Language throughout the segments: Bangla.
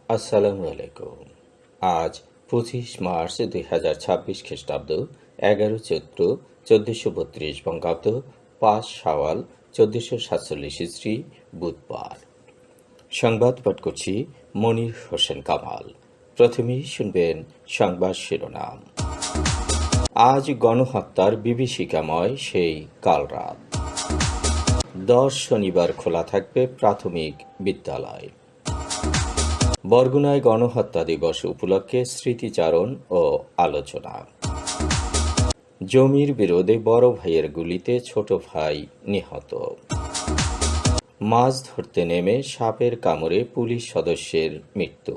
আসসালামু আলাইকুম। আজ 25 মার্চ 2026 খ্রিস্টাব্দ, 11 চৈত্র 1432 বঙ্গাব্দ, 5 শাওয়াল 1447 ইসরি, বুধবার। সংবাদ পাঠ করছি মনির হোসেন কামাল। প্রথমেই শুনবেন সংবাদ শিরোনাম। আজ গণহত্যার বিভীষিকাময় সেই কাল রাত। 10 শনিবার খোলা থাকবে প্রাথমিক বিদ্যালয়। বরগুনায় গণহত্যা দিবস উপলক্ষে স্মৃতিচারণ ও আলোচনা। জমির বিরোধে বড় ভাইয়ের গুলিতে ছোট ভাই নিহত। মাছ ধরতে নেমে সাপের কামড়ে পুলিশ সদস্যের মৃত্যু।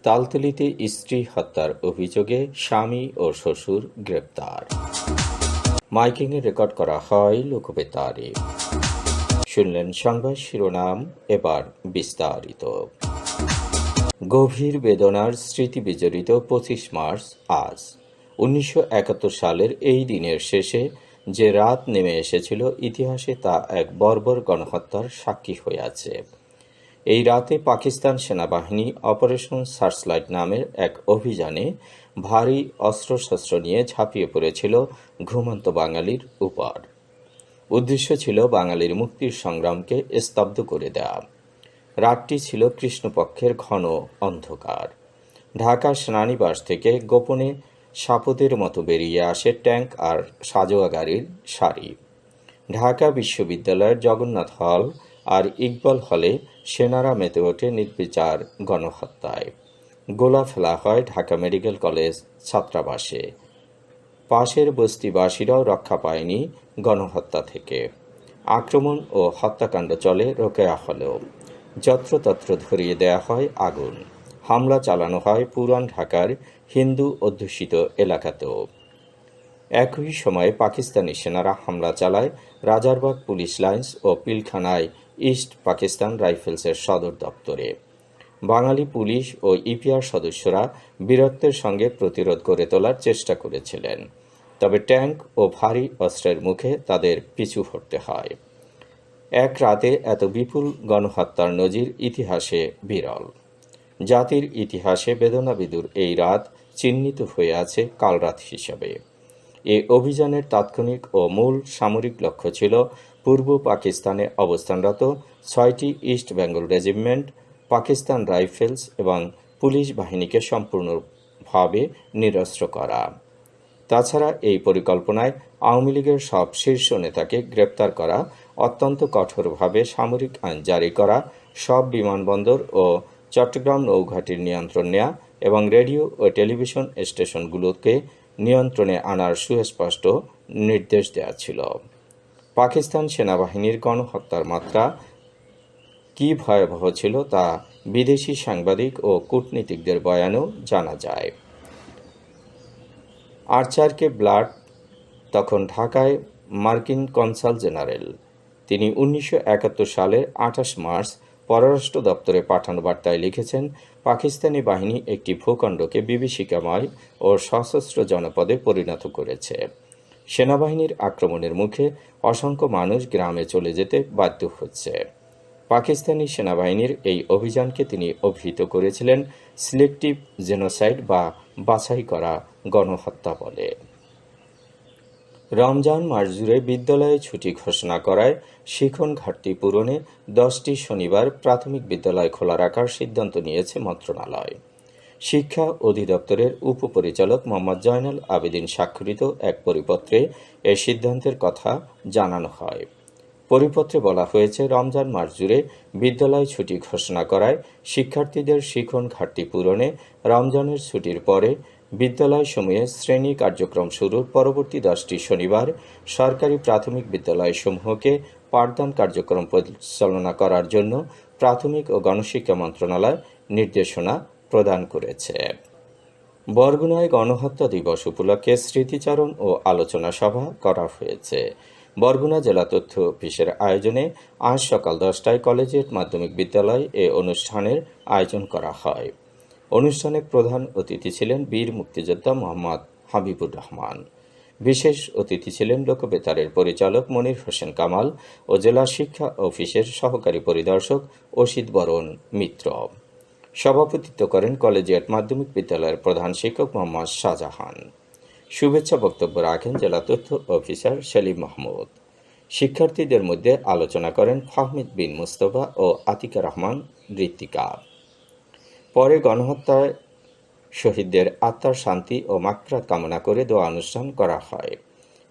তালতলীতে স্ত্রী হত্যার অভিযোগে স্বামী ও শ্বশুর গ্রেপ্তার। মাইকিংয়ে রেকর্ড করা হয় লোকবেতারে। শুনলেন সংবাদ শিরোনাম, এবার বিস্তারিত। গভীর বেদনার স্মৃতি বিজড়িত 25 মার্চ আজ। 1971 সালের এই দিনের শেষে যে রাত নেমে এসেছিল, ইতিহাসে তা এক বর্বর গণহত্যার সাক্ষী হয়ে আছে। এই রাতে পাকিস্তান সেনাবাহিনী অপারেশন সার্চলাইট নামের এক অভিযানে ভারী অস্ত্রশস্ত্র নিয়ে ঝাঁপিয়ে পড়েছিল ঘুমন্ত বাঙালির উপর। উদ্দেশ্য ছিল বাঙালির মুক্তির সংগ্রামকে স্তব্ধ করে দেওয়া। রাতটি ছিল কৃষ্ণপক্ষের ঘন অন্ধকার। ঢাকা সেনানিবাস থেকে গোপনে সাপদের মতো বেরিয়ে আসে ট্যাঙ্ক আর সাজোয়া গাড়ির সারি। ঢাকা বিশ্ববিদ্যালয়ের জগন্নাথ হল আর ইকবাল হলে সেনারা মেতে ওঠে নির্বিচার গণহত্যায়। গোলা ফেলা হয় ঢাকা মেডিকেল কলেজ ছাত্রাবাসে। পাশের বস্তিবাসীরাও রক্ষা পায়নি গণহত্যা থেকে। আক্রমণ ও হত্যাকাণ্ড চলে রোকেয়া হলেও। যত্রতত্র ধরিয়ে দেয়া হয় আগুন। হামলা চালানো হয় পুরান ঢাকার হিন্দু অধ্যুষিত এলাকাতেও। একই সময়ে পাকিস্তানি সেনারা হামলা চালায় রাজারবাগ পুলিশ লাইন্স ও পিলখানায় ইস্ট পাকিস্তান রাইফেলসের সদর দপ্তরে। বাঙালি পুলিশ ও ইপিআর সদস্যরা বীরত্বের সঙ্গে প্রতিরোধ গড়ে তোলার চেষ্টা করেছিলেন, তবে ট্যাঙ্ক ও ভারী অস্ত্রের মুখে তাদের পিছু হটতে হয়। এক রাতে এত বিপুল গণহত্যার নজির ইতিহাসে বিরল। জাতির ইতিহাসে বেদনাবিদুর এই রাত চিহ্নিত হয়ে আছে কালরাত হিসাবে। এ অভিযানের তাৎক্ষণিক ও মূল সামরিক লক্ষ্য ছিল পূর্ব পাকিস্তানে অবস্থানরত 6টি east Bengal regiment, Pakistan rifles এবং পুলিশ বাহিনীকে সম্পূর্ণভাবে নিরস্ত্র করা। তাছাড়া এই পরিকল্পনায় আওয়ামী লীগের সব শীর্ষ নেতাকে গ্রেপ্তার করা, অত্যন্ত কঠোরভাবে সামরিক আইন জারি করা, সব বিমানবন্দর ও চট্টগ্রাম নৌঘাটির নিয়ন্ত্রণ নেয়া এবং রেডিও ও টেলিভিশন স্টেশনগুলোকে নিয়ন্ত্রণে আনার সুস্পষ্ট নির্দেশ দেওয়া ছিল। পাকিস্তান সেনাবাহিনীর গণহত্যার মাত্রা কী ভয়াবহ ছিল তা বিদেশি সাংবাদিক ও কূটনীতিকদের বয়ানেও জানা যায়। আর্চারকে ব্লাড তখন ঢাকায় মার্কিন কনসাল জেনারেল। তিনি 1971 সালের 28 মার্চ পররাষ্ট্র দপ্তরে পাঠানো বার্তায় লিখেছেন, পাকিস্তানি বাহিনী একটি ভূখণ্ডকে বিভীষিকাময় ও সশস্ত্র জনপদে পরিণত করেছে। সেনাবাহিনীর আক্রমণের মুখে অসংখ্য মানুষ গ্রামে চলে যেতে বাধ্য হচ্ছে। পাকিস্তানি সেনাবাহিনীর এই অভিযানকে তিনি অভিহিত করেছিলেন সিলেক্টিভ জেনোসাইড বা বাছাই করা গণহত্যা বলে। রমজান মাস জুড়ে বিদ্যালয়ে ছুটি ঘোষণা করায় শিক্ষণ ঘাটতি পূরণে 10টি শনিবার প্রাথমিক বিদ্যালয় খোলা রাখার সিদ্ধান্ত নিয়েছে মন্ত্রণালয়। শিক্ষা অধিদপ্তরের উপপরিচালক মোহাম্মদ জয়নাল আবেদিন স্বাক্ষরিত এক পরিপত্রে এ সিদ্ধান্তের কথা জানানো হয়। পরিপত্রে বলা হয়েছে, রমজান মাস জুড়ে বিদ্যালয় ছুটি ঘোষণা করায় শিক্ষার্থীদের শিক্ষণ ঘাটতি পূরণে রমজানের ছুটির পরে বিদ্যালয়সমূহে শ্রেণী কার্যক্রম শুরুর পরবর্তী 10টি শনিবার সরকারি প্রাথমিক বিদ্যালয়সমূহকে পাঠদান কার্যক্রম পরিচালনা করার জন্য প্রাথমিক ও গণশিক্ষা মন্ত্রণালয় নির্দেশনা প্রদান করেছে। বরগুনায় গণহত্যা দিবস উপলক্ষে স্মৃতিচারণ ও আলোচনা সভা করা হয়েছে। বরগুনা জেলা তথ্য অফিসের আয়োজনে আজ সকাল 10টায় কলেজিয়েট মাধ্যমিক বিদ্যালয় এ অনুষ্ঠানের আয়োজন করা হয়। অনুষ্ঠানে প্রধান অতিথি ছিলেন বীর মুক্তিযোদ্ধা মোহাম্মদ হাবিবুর রহমান। বিশেষ অতিথি ছিলেন লোকবেতারের পরিচালক মনির হোসেন কামাল ও জেলা শিক্ষা অফিসের সহকারী পরিদর্শক অসিত বরণ মিত্র। সভাপতিত্ব করেন কলেজিয়েট মাধ্যমিক বিদ্যালয়ের প্রধান শিক্ষক মোহাম্মদ শাহজাহান। শুভেচ্ছা বক্তব্য রাখেন জেলা তথ্য অফিসার সেলিম মাহমুদ। শিক্ষার্থীদের মধ্যে আলোচনা করেন ফাহমিদ বিন মুস্তফা ও আতিকা রহমান ঋত্বিকা। পরে গণহত্যায় শহীদদের আত্মার শান্তি ও মাগফিরাত কামনা করে দোয়া অনুষ্ঠান করা হয়।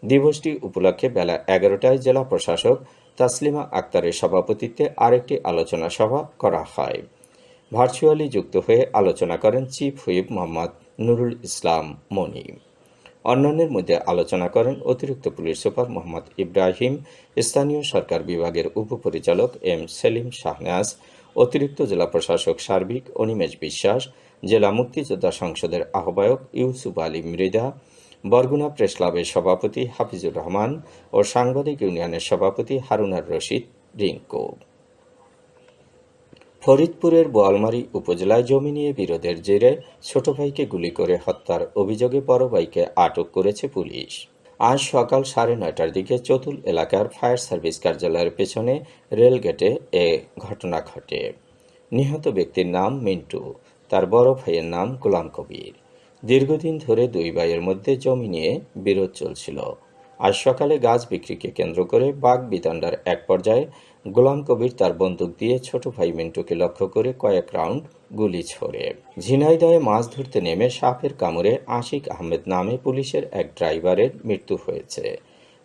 দিবসটি উপলক্ষে বেলা 11টায় জেলা প্রশাসক তাসলিমা আক্তারের সভাপতিত্বে আরেকটি আলোচনা সভা করা হয়। ভার্চুয়ালি যুক্ত হয়ে আলোচনা করেন চিফ হুইপ মোহাম্মদ নুরুল ইসলাম মনি। অন্যান্যের মধ্যে আলোচনা করেন অতিরিক্ত পুলিশ সুপার মোহাম্মদ ইব্রাহিম, স্থানীয় সরকার বিভাগের উপপরিচালক এম সেলিম শাহনাজ, অতিরিক্ত জেলা প্রশাসক সার্বিক অনিমেষ বিশ্বাস, জেলা মুক্তিযোদ্ধা সংসদের আহ্বায়ক ইউসুফ আলী মৃধা, বরগুনা প্রেস ক্লাবের সভাপতি হাফিজুর রহমান ও সাংবাদিক ইউনিয়নের সভাপতি হারুনার রশিদ রিঙ্কু। ফরিদপুরের বোয়ালমারী উপজেলায় জমি নিয়ে বিরোধের জেরে ছোট ভাইকে গুলি করে হত্যার অভিযোগে বড় ভাইকে আটক করেছে পুলিশ। আজ সকাল 9:30টার দিকে চতুল এলাকার ফায়ার সার্ভিস কার্যালয়ের পেছনে রেলগেটে এ ঘটনা ঘটে। নিহত ব্যক্তির নাম মিন্টু, তার বড় ভাইয়ের নাম গোলাম কবির। দীর্ঘদিন ধরে দুই ভাইয়ের মধ্যে জমি নিয়ে বিরোধ চলছিল। আজ সকালে গাছ বিক্রিকে কেন্দ্র করে বাক বিতণ্ডার এক পর্যায়ে গোলাম কবির তার বন্দুক দিয়ে ছোট ভাই মিন্টুকে লক্ষ্য করে কয়েক রাউন্ড গুলি ছোড়ে। ঝিনাইদহে মাছ ধরতে নেমে সাপের কামড়ে আশিক আহমেদ নামে পুলিশের এক ড্রাইভারের মৃত্যু হয়েছে।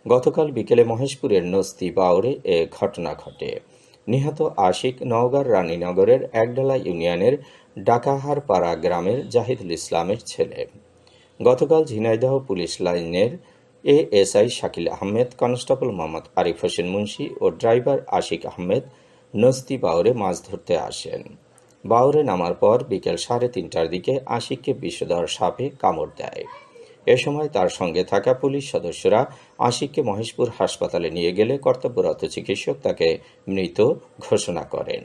গতকাল বিকেলে মহেশপুরের নস্তি বাউরে এ ঘটনা ঘটে। নিহত আশিক নওগাঁর রানীনগরের একডালা ইউনিয়নের ডাকাহারপাড়া গ্রামের জাহিদুল ইসলামের ছেলে। গতকাল ঝিনাইদহ পুলিশ লাইনের এএসআই শাকিল আহমেদ, কনস্টেবল মোহাম্মদ আরিফ হোসেন মুন্সি ও ড্রাইভার আশিক আহমেদ নস্তি বাউরে মাছ ধরতে আসেন। বাউরে নামার পর বিকেল 3:30টার দিকে আশিককে বিষধর সাপে কামড় দেয়। এ সময় তার সঙ্গে থাকা পুলিশ সদস্যরা আশিককে মহেশপুর হাসপাতালে নিয়ে গেলে কর্তব্যরত চিকিৎসক তাকে মৃত ঘোষণা করেন।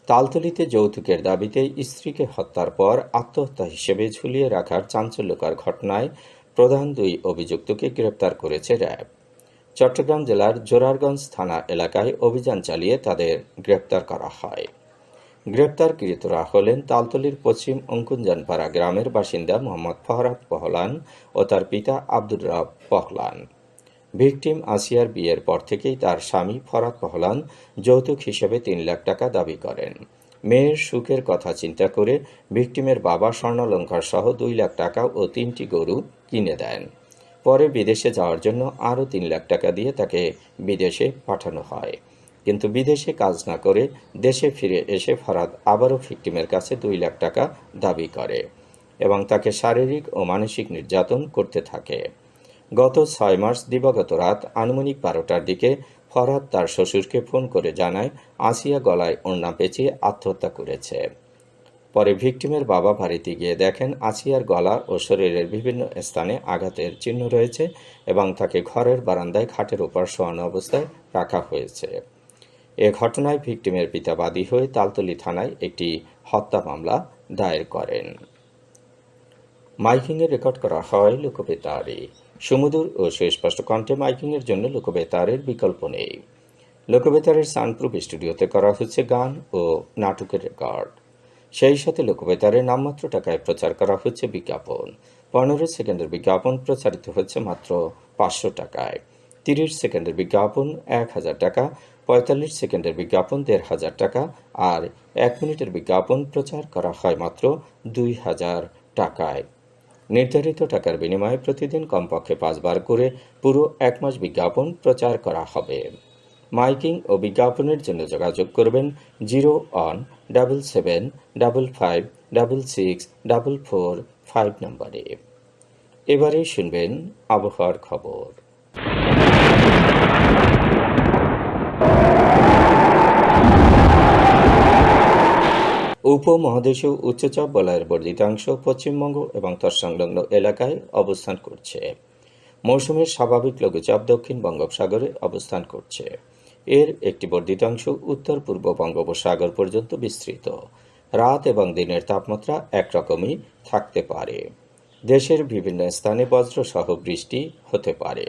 তালতলীতে যৌতুকের দাবিতে স্ত্রীকে হত্যার পর আত্মহত্যা হিসেবে ঝুলিয়ে রাখার চাঞ্চল্যকর ঘটনায় প্রধান দুই অভিযুক্তকে গ্রেপ্তার করেছে র্যাব। চট্টগ্রাম জেলার জোরারগঞ্জ থানা এলাকায় অভিযান চালিয়ে তাদের গ্রেপ্তার করা হয়। গ্রেপ্তারকৃতরা হলেন তালতলীর পশ্চিম অঙ্কুঞ্জানপাড়া গ্রামের বাসিন্দা মোহাম্মদ ফরহাদ পহলান ও তার পিতা আব্দুর রব পহলান। ভিকটিম আসিয়ার বিয়ের পর থেকেই তার স্বামী ফরহাদ পহলান যৌতুক হিসেবে 3 লাখ টাকা দাবি করেন। মেয়ের সুখের কথা চিন্তা করে ভিকটিমের বাবা স্বর্ণালঙ্কার সহ 2 লাখ টাকা ও 3টি গরু কিনে দেন। পরে বিদেশে যাওয়ার জন্য আরও 3 লাখ টাকা দিয়ে তাকে বিদেশে পাঠানো হয়। কিন্তু বিদেশে কাজ না করে দেশে ফিরে এসে ফরহাদ আবারও ভিকটিমের কাছে 2 লাখ টাকা দাবি করে এবং তাকে শারীরিক ও মানসিক নির্যাতন করতে থাকে। গত 6 মার্চ দিবাগত রাত আনুমানিক 12টার দিকে ফরহাদ তার শ্বশুরকে ফোন করে জানায় আসিয়া গলায় ওড়না পেঁচিয়ে আত্মহত্যা করেছে। পরে ভিকটিমের বাবা বাড়িতে গিয়ে দেখেন আসিয়ার গলা ও শরীরের বিভিন্ন স্থানে আঘাতের চিহ্ন রয়েছে এবং তাকে ঘরের বারান্দায় খাটের উপর শোয়ানো অবস্থায় রাখা হয়েছে। এ ঘটনায় ভিকটিমের পিতা বাদী হয়ে তালতলী থানায় একটি হত্যা মামলা দায়ের করেন। মাইকিংয়ে রেকর্ড করা হয় লোকবেতারে। সুমধুর ও সুস্পষ্ট কণ্ঠে মাইকিংয়ের জন্য লোকবেতারের বিকল্প নেই। লোকবেতারের সাউন্ডপ্রুফ স্টুডিওতে করা হচ্ছে গান ও নাটকের রেকর্ড। সেই সাথে লোকবেতারে নামমাত্র টাকায় প্রচার করা হচ্ছে বিজ্ঞাপন। 15 সেকেন্ডের বিজ্ঞাপন প্রচারিত হচ্ছে মাত্র 500 টাকায়। 30 সেকেন্ডের বিজ্ঞাপন 1000 টাকা, 45 সেকেন্ডের বিজ্ঞাপন 1500 টাকা আর 1 মিনিটের বিজ্ঞাপন প্রচার করা হয় মাত্র 2000 টাকায়। নির্ধারিত টাকার বিনিময়ে প্রতিদিন কমপক্ষে 5 বার করে পুরো 1 মাস বিজ্ঞাপন প্রচার করা হবে। মাইকিং ও বিজ্ঞাপনের জন্য যোগাযোগ করবেন 0177556644 নম্বরে। এবারে শুনবেন আবহাওয়ার খবর। উপমহাদেশীয় উচ্চচাপ বলয়ের বর্ধিতাংশ পশ্চিমবঙ্গ এবং তৎসংলগ্ন এলাকায় অবস্থান করছে। মৌসুমের স্বাভাবিক লঘুচাপ দক্ষিণ বঙ্গোপসাগরে অবস্থান করছে। এর একটি বর্ধিতাংশ উত্তর পূর্ব বঙ্গোপসাগর পর্যন্ত বিস্তৃত। রাত এবং দিনের তাপমাত্রা একরকমই থাকতে পারে। দেশের বিভিন্ন স্থানে বজ্রসহ বৃষ্টি হতে পারে।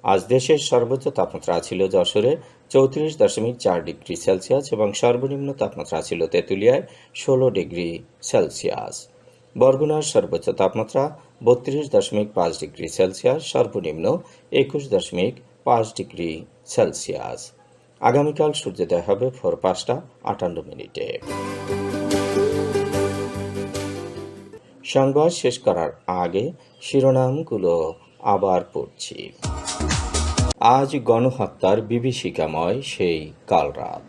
আজ দেশের সর্বোচ্চ তাপমাত্রা ছিল যশোরে 34.4 ডিগ্রি সেলসিয়াস এবং সর্বনিম্ন তাপমাত্রা ছিল তেঁতুলিয়ায় 16 ডিগ্রি সেলসিয়াস। বরগুনার সর্বোচ্চ তাপমাত্রা 32.5 ডিগ্রি সেলসিয়াস, সর্বনিম্ন 21.5 ডিগ্রি সেলসিয়াস। আগামীকাল সূর্যোদয় হবে ভোর 5:58। সংবাদ শেষ করার আগে শিরোনামগুলো আবার পড়ছি। আজ গণহত্যার বিভীষিকাময় সেই কালরাত।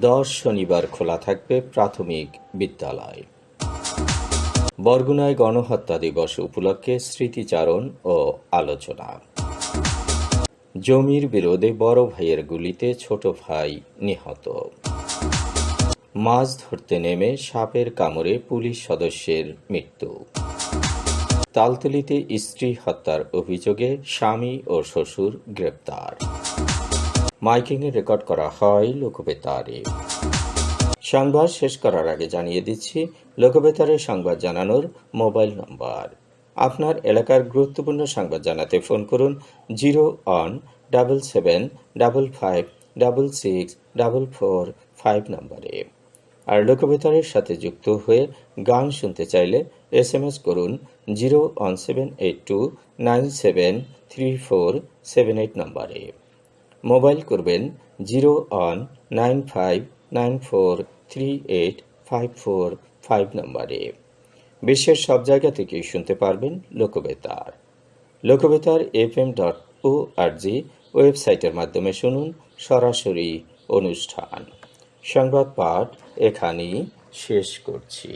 10 শনিবার খোলা থাকবে প্রাথমিক বিদ্যালয়। বরগুনায় গণহত্যা দিবস উপলক্ষে স্মৃতিচারণ ও আলোচনা। জমির বিরোধে বড় ভাইয়ের গুলিতে ছোট ভাই নিহত। মাছ ধরতে নেমে সাপের কামড়ে পুলিশ সদস্যের মৃত্যু। তালতলীতে স্ত্রী হত্যার অভিযোগে স্বামী ও শ্বশুর গ্রেপ্তার। মাইকিংয়ে রেকর্ড করা হয় লোকবেতারে। সংবাদ শেষ করার আগে জানিয়ে দিচ্ছি লোকবেতারে সংবাদ জানানোর মোবাইল নম্বর। আপনার এলাকার গুরুত্বপূর্ণ সংবাদ জানাতে ফোন করুন 0-1-775-666-445 নম্বরে। আর লোকবেতারের সাথে যুক্ত হয়ে গান শুনতে চাইলে SMS করুন 01782973478 নম্বরে। মোবাইল করবেন 01959438545 নম্বরে। বিশ্বের সব জায়গা থেকেই শুনতে পারবেন লোকবেতার। লোকবেতার fm.org ওয়েবসাইটের মাধ্যমে শুনুন সরাসরি অনুষ্ঠান। সংবাদ পাঠ এখানেই শেষ করছি।